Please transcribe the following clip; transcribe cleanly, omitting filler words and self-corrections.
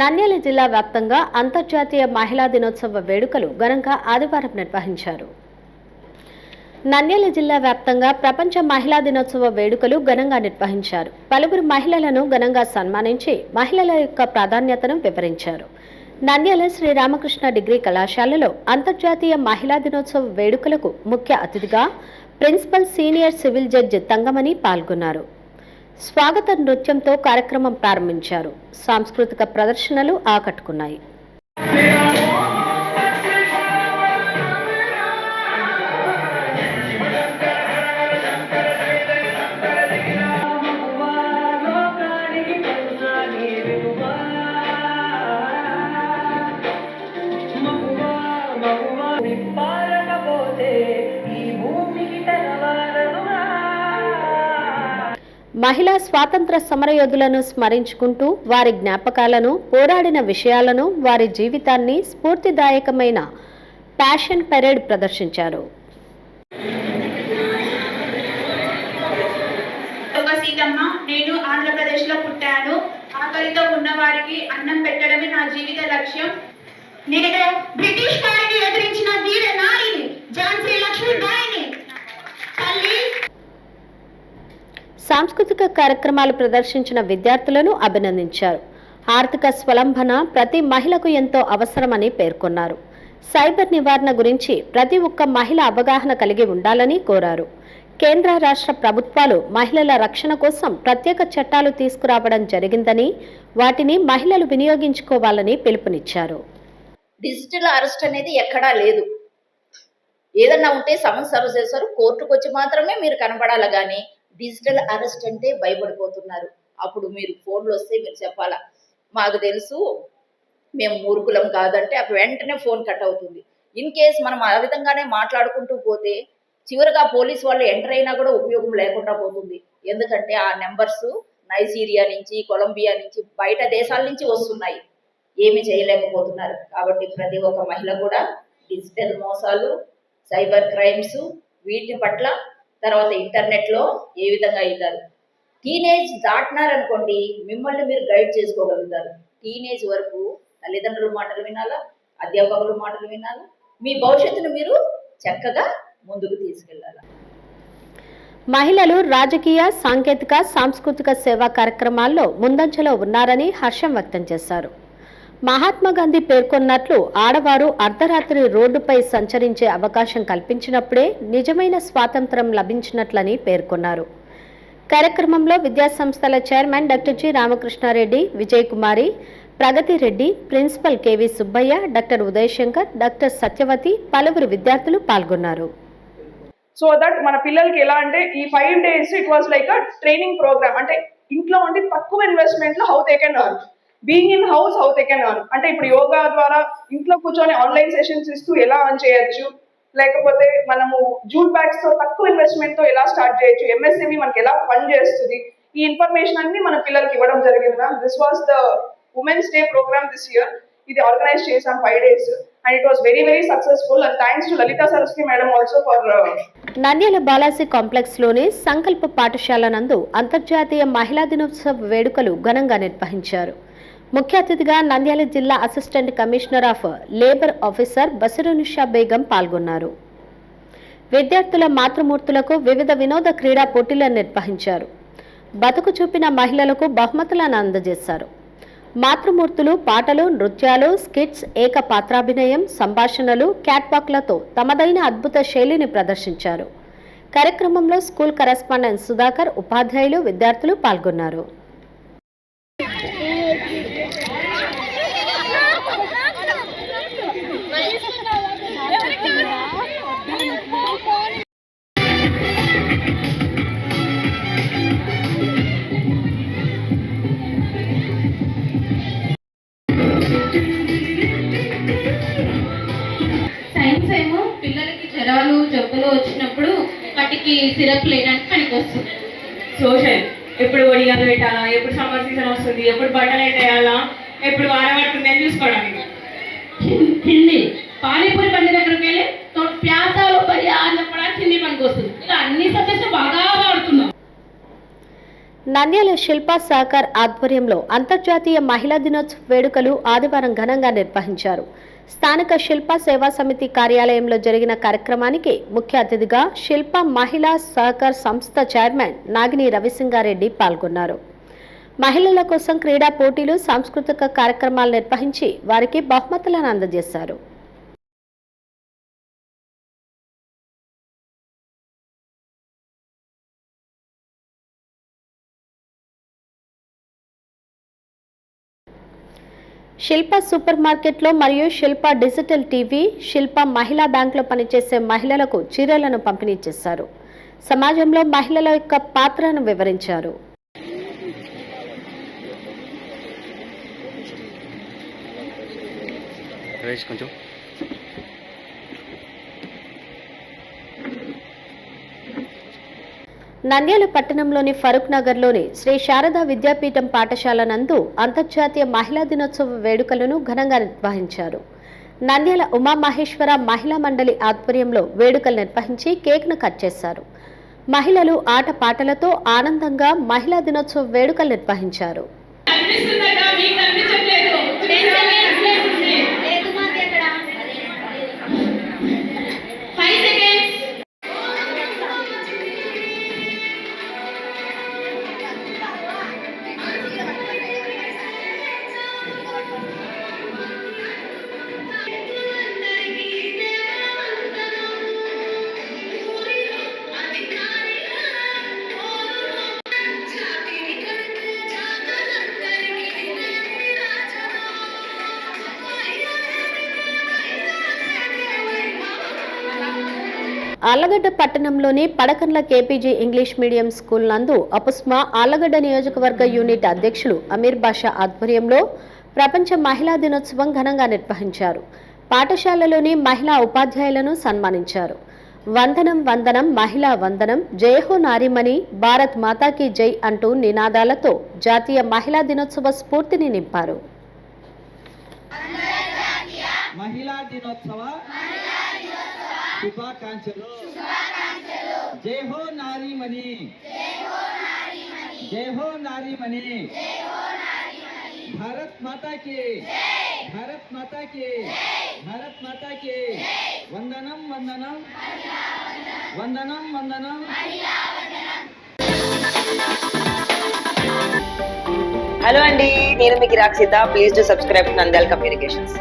నంద్యాల జిల్లా వ్యాప్తంగా అంతర్జాతీయ మహిళా దినోత్సవ వేడుకలు ఘనంగా ఆదివారం నిర్వహించారు. నంద్యాల జిల్లా వ్యాప్తంగా ప్రపంచ మహిళా దినోత్సవ వేడుకలు ఘనంగా నిర్వహించారు. పలువురు మహిళలను ఘనంగా సన్మానించి మహిళల యొక్క ప్రాధాన్యతను వివరించారు. నంద్యాల శ్రీ రామకృష్ణ డిగ్రీ కళాశాలలో అంతర్జాతీయ మహిళా దినోత్సవ వేడుకలకు ముఖ్య అతిథిగా principal senior civil judge Thangamani పాల్గొన్నారు. స్వాగత నృత్యంతో కార్యక్రమం ప్రారంభించారు. సాంస్కృతిక ప్రదర్శనలు ఆకట్టుకున్నాయి. మహిళా స్వాతంత్ర సమరయోధులను స్మరించుకుంటూ వారి జ్ఞాపకాలను, పోరాడిన విషయాలను, వారి జీవితాన్ని స్ఫూర్తిదాయకమైన ప్యాషన్ పెరేడ్ ప్రదర్శించారు. నేను ఆంధ్రప్రదేశ్లో పుట్టాను. ఆకలితో ఉన్న వారికి అన్నం పెట్టడమే నా జీవిత లక్ష్యం. నేను బ్రిటిష్ వారిని ఎదిరించిన వీర నారిని, ఝాన్సీ లక్ష్మీబాయిని. సాంస్కృతిక కార్యక్రమాలు ప్రదర్శించిన విద్యార్థులను అభినందించారు. ఆర్థిక స్వలంబన ప్రతి మహిళకు ఎంతో అవసరమని పేర్కొన్నారు. సైబర్ నివారణ గురించి ప్రతి ఒక్క మహిళ అవగాహన కలిగి ఉండాలని కోరారు. కేంద్ర రాష్ట్ర ప్రభుత్వాలు మహిళల రక్షణ కోసం ప్రత్యేక చట్టాలు తీసుకురావడం జరిగిందని, వాటిని మహిళలు వినియోగించుకోవాలని పిలుపునిచ్చారు. డిజిటల్ అరెస్ట్ అనేది ఎక్కడా లేదు. ఏదన్నా ఉంటే సమన్ సర్వ్ చేస్తారు, కోర్టుకు వచ్చి మాత్రమే మీరు కనబడాలి. కానీ డిజిటల్ అరెస్ట్ అంటే భయపడిపోతున్నారు. అప్పుడు మీరు ఫోన్లు వస్తే మీరు చెప్పాలా, మాకు తెలుసు, మేము మూర్ఖులం కాదంటే అప్పుడు వెంటనే ఫోన్ కట్ అవుతుంది. ఇన్ కేస్ మనం ఆ విధంగానే మాట్లాడుకుంటూ పోతే చివరిగా పోలీస్ వాళ్ళు ఎంటర్ అయినా కూడా ఉపయోగం లేకుండా పోతుంది. ఎందుకంటే ఆ నెంబర్స్ నైజీరియా నుంచి, కొలంబియా నుంచి, బయట దేశాల నుంచి వస్తున్నాయి. ఏమి చేయలేకపోతున్నారు. కాబట్టి ప్రతి ఒక్క మహిళ కూడా డిజిటల్ మోసాలు, సైబర్ క్రైమ్స్ వీటి పట్ల, తర్వాత ఇంటర్నెట్లో ఏ విధంగా అవుతారు. టీనేజ్ దాటినారనుకోండి, మిమ్మల్ని మీరు గైడ్ చేసుకోగలుగుతారు. టీనేజ్ వరకు తల్లిదండ్రుల మాటలు వినాలా, అధ్యాపకుల మాటలు వినాలా, మీ భవిష్యత్తును మీరు చక్కగా ముందుకు తీసుకెళ్లాలి. మహిళలు రాజకీయ, సాంకేతిక, సాంస్కృతిక సేవా కార్యక్రమాల్లో ముందంజలో ఉన్నారని హర్షం వ్యక్తం చేశారు. మహాత్మా గాంధీ పేర్కొన్నట్లు ఆడవారు అర్ధరాత్రి రోడ్డుపై సంచరించే అవకాశం కల్పించినప్పుడే నిజమైన స్వాతంత్రం లభించినట్లని పేర్కొన్నారు. కార్యక్రమంలో విద్యాసంస్థల chairman doctor G Ramakrishna Reddy, Vijay Kumari, Pragathi Reddy, principal KV Subbaiah, doctor Udayashankar, doctor Satyavathi, పలువురు విద్యార్థులు పాల్గొన్నారు. సో దట్ మన పిల్లలకి ఎలా అంటే ఈ 5 days it was like a training programme. అంటే ఇంట్లో ఉండి తక్కువ ఇన్వెస్ట్మెంట్ లో how they can earn, being in house how they can earn. అంటే ఇప్పుడు యోగా ద్వారా ఇంట్లో కూర్చొని ఆన్లైన్ సెషన్స్ ఇస్తూ ఎలా ఎర్న్ చేయొచ్చు, లేకపోతే మనము జూట్ బ్యాగ్స్ తో తక్కువ ఇన్వెస్ట్మెంట్ తో ఎలా స్టార్ట్ చేయొచ్చు, ఎంఎస్ఎంఈ మనకి ఎలా ఫండ్ చేస్తుంది, ఈ ఇన్ఫర్మేషన్ అన్ని మన పిల్లలకి ఇవ్వడం జరిగింది. Ma'am, this was the women's day programme this year. ఇది ఆర్గనైజ్ చేసాం 5 days and it was very successful and thanks to Lalita Saraswati madam also for Nandyal Balaji complex లోని సంకల్ప పాఠశాల నందు అంతర్జాతీయ మహిళా దినోత్సవ వేడుకలు ఘనంగా నిర్వహించారు. ముఖ్య అతిథిగా నంద్యాల జిల్లా assistant commissioner of labour officer Basirunisha Begum పాల్గొన్నారు. విద్యార్థుల మాతృమూర్తులకు వివిధ వినోద క్రీడా పోటీలను నిర్వహించారు. బతుకు చూపిన మహిళలకు బహుమతులను అందజేశారు. మాతృమూర్తులు పాటలు, నృత్యాలు, స్కిట్స్, ఏకపాత్రాభినయం, సంభాషణలు, క్యాట్వాక్లతో తమదైన అద్భుత శైలిని ప్రదర్శించారు. కార్యక్రమంలో స్కూల్ కరెస్పాండెంట్ సుధాకర్, ఉపాధ్యాయులు, విద్యార్థులు పాల్గొన్నారు. సైన్స్ ఏమో పిల్లలకి జ్వరాలు, జబ్బులు వచ్చినప్పుడు వాటికి సిరప్ లేడానికి పనికి వస్తుంది. సోషల్ ఎప్పుడు ఒడియాలు పెట్టాలా, ఎప్పుడు సమ్మర్ సీజన్ వస్తుంది, ఎప్పుడు బట్టలు వేయాలా, ఎప్పుడు వారం పడుతుంది అని చూసుకోవడానికి. హిందీ పానీపూరి బండి దగ్గరికి వెళ్ళి ప్యాసాలు అని చెప్పడానికి హిందీ పనికి వస్తుంది. ఇలా అన్ని సబ్జెక్ట్స్ బాగా వాడుతున్నాం. నంద్యాల శిల్పా సహకార్ ఆధ్వర్యంలో అంతర్జాతీయ మహిళా దినోత్సవ వేడుకలు ఆదివారం ఘనంగా నిర్వహించారు. స్థానిక శిల్పా సేవా సమితి కార్యాలయంలో జరిగిన కార్యక్రమానికి ముఖ్య అతిథిగా శిల్పా మహిళా సహకార్ సంస్థ చైర్మన్ నాగిని రవిసింగారెడ్డి పాల్గొన్నారు. మహిళల కోసం క్రీడా పోటీలు, సాంస్కృతిక కార్యక్రమాలు నిర్వహించి వారికి బహుమతులను అందజేశారు. శిల్పా సూపర్ మార్కెట్లో మరియు శిల్పా డిజిటల్ టీవీ, శిల్పా మహిళా బ్యాంకులో పనిచేసే మహిళలకు చీరలను పంపిణీ చేశారు. సమాజంలో మహిళల యొక్క పాత్రను వివరించారు. నంద్యాల పట్టణంలోని ఫరూక్ నగర్లోని శ్రీ శారదా విద్యాపీఠం పాఠశాల నందు అంతర్జాతీయ మహిళా దినోత్సవ వేడుకలను ఘనంగా నిర్వహించారు. నంద్యాల ఉమామహేశ్వర మహిళా మండలి ఆధ్వర్యంలో వేడుకలు నిర్వహించి కేక్ను కట్ చేశారు. మహిళలు ఆట పాటలతో ఆనందంగా మహిళా దినోత్సవ వేడుకలు నిర్వహించారు. ఆళ్లగడ్డ పట్టణంలోని Padakandla KPG English medium school నందు అపుస్మా ఆళ్లగడ్డ నియోజకవర్గ యూనిట్ అధ్యక్షులు అమీర్ బాషా ఆధ్వర్యంలో ప్రపంచ మహిళా దినోత్సవం ఘనంగా నిర్వహించారు. పాఠశాలలోని మహిళా ఉపాధ్యాయులను సన్మానించారు. వందనం వందనం మహిళా వందనం, జయహో నారీమణి, భారత్ మాతాకి జై అంటూ నినాదాలతో జాతీయ మహిళా దినోత్సవ స్ఫూర్తిని నింపారు. మహిళా దినోత్సవ శుభాకాంక్షలు. జై హో నారీమణి, జై హో నారీమణి, భారత్ మాతా కి, భారత్ మాతా కి, భారత్ మాతా కి వందనం వందనం, వందనం వందనం. హలో అండి, నేను మీకు Rakshitha. Please do subscribe to Nandyal communications.